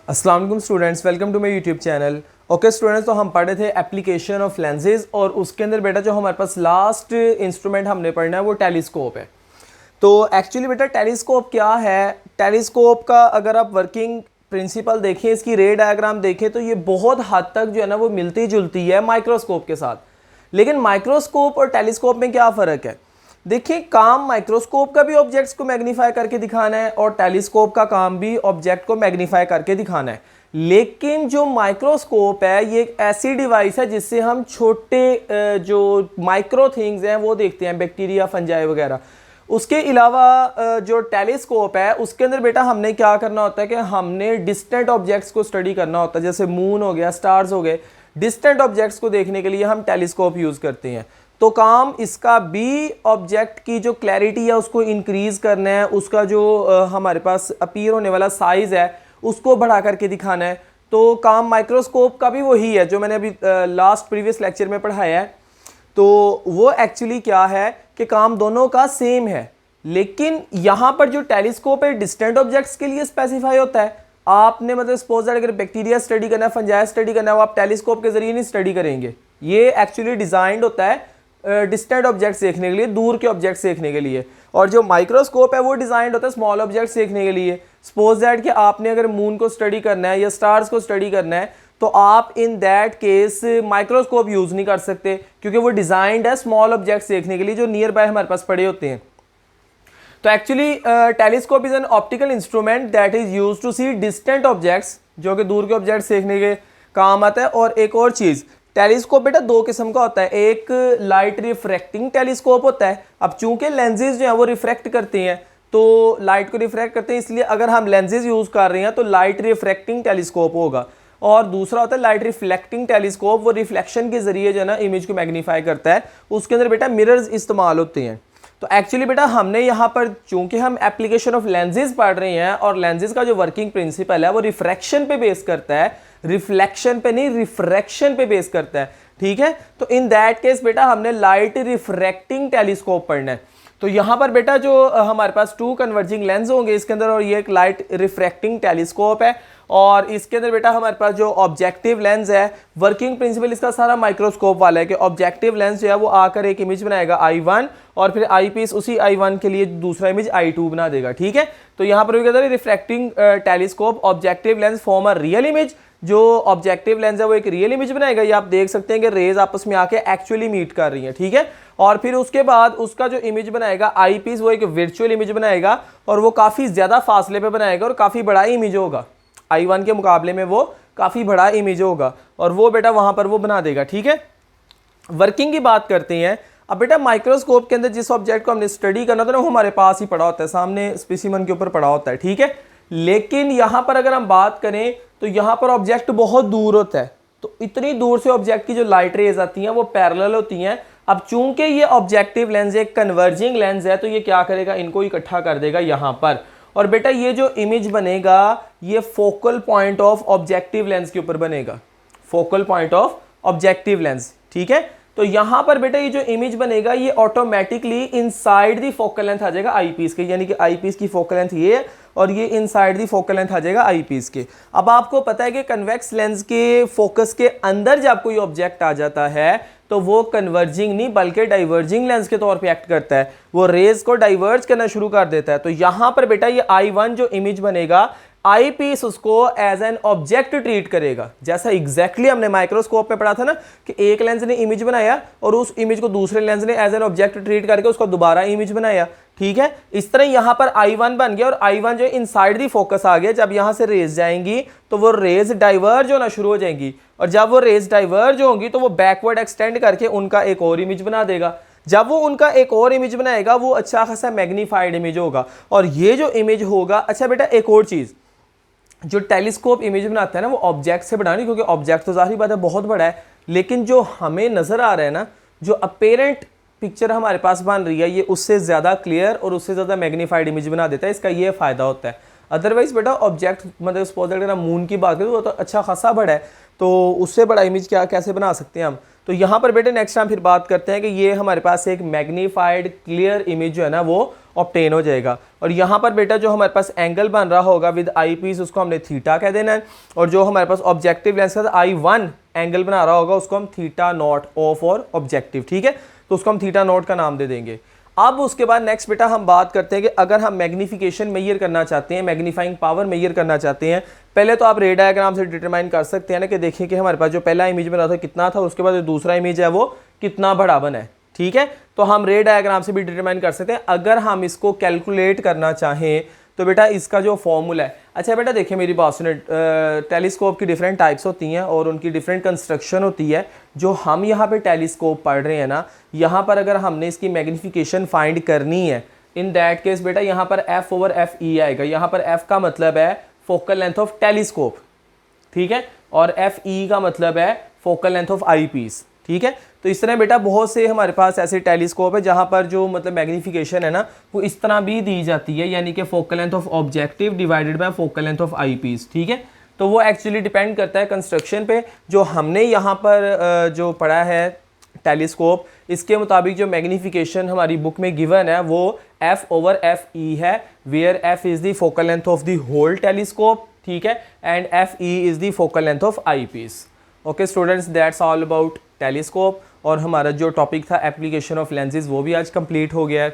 अस्सलाम वालेकुम students, welcome to my YouTube channel. Okay students, तो हम पढ़े थे एप्लीकेशन ऑफ लेंसेज और उसके अंदर बेटा जो हमारे पास लास्ट इंस्ट्रूमेंट हमने पढ़ना है वो टेलीस्कोप है। तो एक्चुअली बेटा टेलीस्कोप क्या है, टेलीस्कोप का अगर आप वर्किंग प्रिंसिपल देखें, इसकी रे डायग्राम देखें तो ये बहुत हद तक जो है ना वो मिलती जुलती है माइक्रोस्कोप के साथ। लेकिन माइक्रोस्कोप और टेलीस्कोप में क्या फ़र्क है? देखिए, काम माइक्रोस्कोप का भी ऑब्जेक्ट्स को मैग्नीफाई करके दिखाना है और टेलीस्कोप का काम भी ऑब्जेक्ट को मैग्नीफाई करके दिखाना है। लेकिन जो माइक्रोस्कोप है ये एक ऐसी डिवाइस है जिससे हम छोटे जो माइक्रो थिंग्स हैं वो देखते हैं, बैक्टीरिया, फंजाई वगैरह। उसके अलावा जो टेलीस्कोप है उसके अंदर बेटा हमने क्या करना होता है कि हमने डिस्टेंट ऑब्जेक्ट्स को स्टडी करना होता है, जैसे मून हो गया, स्टार्स हो गए। डिस्टेंट ऑब्जेक्ट्स को देखने के लिए हम टेलीस्कोप यूज़ करते हैं। तो काम इसका भी ऑब्जेक्ट की जो क्लैरिटी है उसको इंक्रीज करना है, उसका जो हमारे पास अपीयर होने वाला साइज है उसको बढ़ा करके दिखाना है। तो काम माइक्रोस्कोप का भी वही है जो मैंने अभी लास्ट प्रीवियस लेक्चर में पढ़ाया है। तो वो एक्चुअली क्या है कि काम दोनों का सेम है, लेकिन यहाँ पर जो टेलीस्कोप है डिस्टेंट ऑब्जेक्ट्स के लिए स्पेसिफाई होता है। आपने मतलब सपोज दैट अगर बैक्टीरिया स्टडी करना है, फंजाई स्टडी करना है, वो आप टेलीस्कोप के जरिए नहीं स्टडी करेंगे। ये एक्चुअली डिजाइंड होता है डिस्टेंट ऑब्जेक्ट्स देखने के लिए, दूर के ऑब्जेक्ट्स देखने के लिए। और जो माइक्रोस्कोप है वो डिजाइंड होता है स्मॉल ऑब्जेक्ट्स देखने के लिए। सपोज दैट कि आपने अगर मून को स्टडी करना है या स्टार्स को स्टडी करना है तो आप in that case microscope use नहीं कर सकते, क्योंकि वो डिजाइंड है स्मॉल ऑब्जेक्ट्स देखने के लिए जो नियर बाय हमारे पास पड़े होते हैं। तो actually telescope is an optical instrument that is used to see distant objects, जो कि दूर के ऑब्जेक्ट्स देखने के काम आता है। और एक और चीज, टेलीस्कोप बेटा दो किस्म का होता है। एक लाइट रिफ्रैक्टिंग टेलीस्कोप होता है। अब चूंकि लेंसेज जो है वो रिफ्रैक्ट करते हैं, तो लाइट को रिफ्रैक्ट करते हैं, इसलिए अगर हम लेंसेज यूज कर रहे हैं तो लाइट रिफ्रैक्टिंग टेलीस्कोप होगा। और दूसरा होता है लाइट रिफ्लेक्टिंग टेलीस्कोप, वो रिफ्लेक्शन के जरिए जो है ना इमेज को मैग्नीफाई करता है। उसके अंदर बेटा मिरर्स इस्तेमाल होते हैं। तो एक्चुअली बेटा हमने यहाँ पर चूंकि हम एप्लीकेशन ऑफ लेंसेज पढ़ रहे हैं और लेंसेज का जो वर्किंग प्रिंसिपल है वो रिफ्रैक्शन पे बेस करता है, रिफ्लेक्शन पे नहीं, रिफ्रैक्शन पे बेस करता है। ठीक है, तो इन दैट केस बेटा हमने लाइट रिफ्रैक्टिंग टेलीस्कोप पढ़ना है। तो यहाँ पर बेटा जो हमारे पास टू कन्वर्जिंग लेंस होंगे इसके अंदर, और ये एक लाइट रिफ्रैक्टिंग टेलीस्कोप है। और इसके अंदर बेटा हमारे पास जो ऑब्जेक्टिव लेंस है, वर्किंग प्रिंसिपल इसका सारा माइक्रोस्कोप वाला है कि ऑब्जेक्टिव लेंस जो है वो आकर एक इमेज बनाएगा I1 और फिर आई पीस उसी I1 के लिए दूसरा इमेज I2 बना देगा। ठीक है, तो यहाँ पर भी कहते हैं refracting telescope objective lens form a real image. जो ऑब्जेक्टिव लेंस है वो एक रियल इमेज बनाएगा। ये आप देख सकते हैं कि रेज आपस में आके एक्चुअली मीट कर रही हैं। ठीक है, और फिर उसके बाद उसका जो इमेज बनाएगा आई पीस वो एक वर्चुअल इमेज बनाएगा और वो काफ़ी ज़्यादा फासले पे बनाएगा और काफ़ी बड़ा इमेज होगा। I1 के मुकाबले में वो काफ़ी बड़ा इमेज होगा और वो बेटा वहाँ पर वो बना देगा। ठीक है, वर्किंग की बात करते हैं। अब बेटा माइक्रोस्कोप के अंदर जिस ऑब्जेक्ट को हमने स्टडी करना था ना वो हमारे पास ही पड़ा होता है, सामने स्पेसिमन के ऊपर पड़ा होता है। ठीक है, लेकिन यहाँ पर अगर हम बात करें तो यहाँ पर ऑब्जेक्ट बहुत दूर होता है। तो इतनी दूर से ऑब्जेक्ट की जो लाइट रेज आती हैं वो पैरेलल होती हैं। अब चूंकि ये ऑब्जेक्टिव लेंस एक कन्वर्जिंग लेंस है तो ये क्या करेगा, इनको इकट्ठा कर देगा यहाँ पर। और बेटा ये जो इमेज बनेगा ये focal point of objective lens के ऊपर बनेगा, focal point of objective lens. ठीक है, तो यहां पर बेटा ये जो इमेज बनेगा ये automatically inside the focal length आ जाएगा आई पीस के, यानी कि आई पीस की फोकल लेंथ ये है और ये इनसाइड दी फोकल लेंथ आ जाएगा आई पीस के। अब आपको पता है कि कन्वेक्स लेंस के फोकस के अंदर जब कोई ऑब्जेक्ट आ जाता है तो वो कन्वर्जिंग नहीं बल्कि डाइवर्जिंग लेंस के तौर पे एक्ट करता है, वो रेज को डाइवर्ज करना शुरू कर देता है। तो यहां पर बेटा ये I1 जो इमेज बनेगा आई पीस उसको एज एन ऑब्जेक्ट ट्रीट करेगा, जैसा एग्जैक्टली हमने माइक्रोस्कोप में पढ़ा था ना कि एक लेंस ने इमेज बनाया और उस इमेज को दूसरे लेंस ने एज एन ऑब्जेक्ट ट्रीट करके उसको दोबारा इमेज बनाया। ठीक है, इस तरह यहां पर I1 बन गया और I1 जो इनसाइड दी फोकस आ गया। जब यहां से रेज जाएंगी तो वो रेज डाइवर्ज होना शुरू हो जाएंगी और जब वो रेज डाइवर्ज होंगी तो वो बैकवर्ड एक्सटेंड करके उनका एक और इमेज बना देगा। जब वो उनका एक और इमेज बनाएगा वो अच्छा खासा मैग्नीफाइड इमेज होगा और ये जो इमेज होगा। अच्छा बेटा एक और चीज, जो टेलीस्कोप इमेज बनाता है ना वो ऑब्जेक्ट से बनानी, क्योंकि ऑब्जेक्ट तो जाहिर बात है बहुत बड़ा है, लेकिन जो हमें नजर आ रहा है ना, जो अपेरेंट पिक्चर हमारे पास बन रही है ये उससे ज़्यादा क्लियर और उससे ज़्यादा मैग्नीफाइड इमेज बना देता है। इसका ये फ़ायदा होता है। अदरवाइज बेटा ऑब्जेक्ट मतलब सपोज अगर हम मून की बात करें तो अच्छा खासा बड़ा है, तो उससे बड़ा इमेज क्या कैसे बना सकते हैं हम। तो यहाँ पर बेटे नेक्स्ट हम फिर बात करते हैं कि ये हमारे पास एक मैग्नीफाइड क्लियर इमेज जो है ना वो ऑब्टेन हो जाएगा। और यहाँ पर बेटा जो हमारे पास एंगल बन रहा होगा विद आई पीस उसको हमने थीटा कह देना है, और जो हमारे पास ऑब्जेक्टिव लेंस का I1 एंगल बना रहा होगा उसको हम theta naught O for objective, ठीक है, तो उसको हम थीटा नॉट का नाम दे देंगे। अब उसके बाद नेक्स्ट बेटा हम बात करते हैं कि अगर हम मैग्नीफिकेशन मेजर करना चाहते हैं, मैग्नीफाइंग पावर मेजर करना चाहते हैं, पहले तो आप रे डायग्राम से डिटरमाइन कर सकते हैं ना कि देखिए कि हमारे पास जो पहला इमेज बना था कितना था, उसके बाद जो दूसरा इमेज है वो कितना बड़ा बना है, ठीक है। तो हम रे डायग्राम से भी डिटरमाइन कर सकते हैं। अगर हम इसको कैलकुलेट करना चाहें तो बेटा इसका जो फॉर्मूला है, अच्छा बेटा देखिए मेरी बात सुने, टेलीस्कोप की डिफरेंट टाइप्स होती हैं और उनकी डिफरेंट कंस्ट्रक्शन होती है। जो हम यहाँ पे टेलीस्कोप पढ़ रहे हैं ना, यहाँ पर अगर हमने इसकी मैग्नीफिकेशन फाइंड करनी है, इन दैट केस बेटा यहाँ पर F/FE आएगा। यहाँ पर F का मतलब है फोकल लेंथ ऑफ टेलीस्कोप, ठीक है, और FE का मतलब है focal length of eyepiece, ठीक है। तो इस तरह बेटा बहुत से हमारे पास ऐसे टेलीस्कोप है जहाँ पर जो मतलब मैग्नीफिकेशन है ना वो इस तरह भी दी जाती है, यानी कि focal length of objective divided by focal length of eyepiece, ठीक है। तो वो एक्चुअली डिपेंड करता है कंस्ट्रक्शन पे। जो हमने यहाँ पर जो पढ़ा है टेलीस्कोप, इसके मुताबिक जो मैग्नीफिकेशन हमारी बुक में गिवन है वो F/FE है, where F is the focal length of the whole telescope, ठीक है, and FE is the focal length of eyepiece. Okay students, that's all about telescope. और हमारा जो टॉपिक था एप्लीकेशन ऑफ लेंसेज वो भी आज कंप्लीट हो गया है।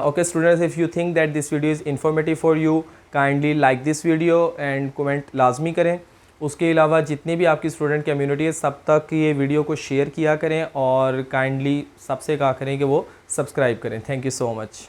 Okay students, if you think that this video is informative for you, kindly like this video and comment लाजमी करें। उसके अलावा जितने भी आपकी स्टूडेंट कम्युनिटी है सब तक ये वीडियो को शेयर किया करें और काइंडली सबसे कहा करें कि वो सब्सक्राइब करें। Thank you so much.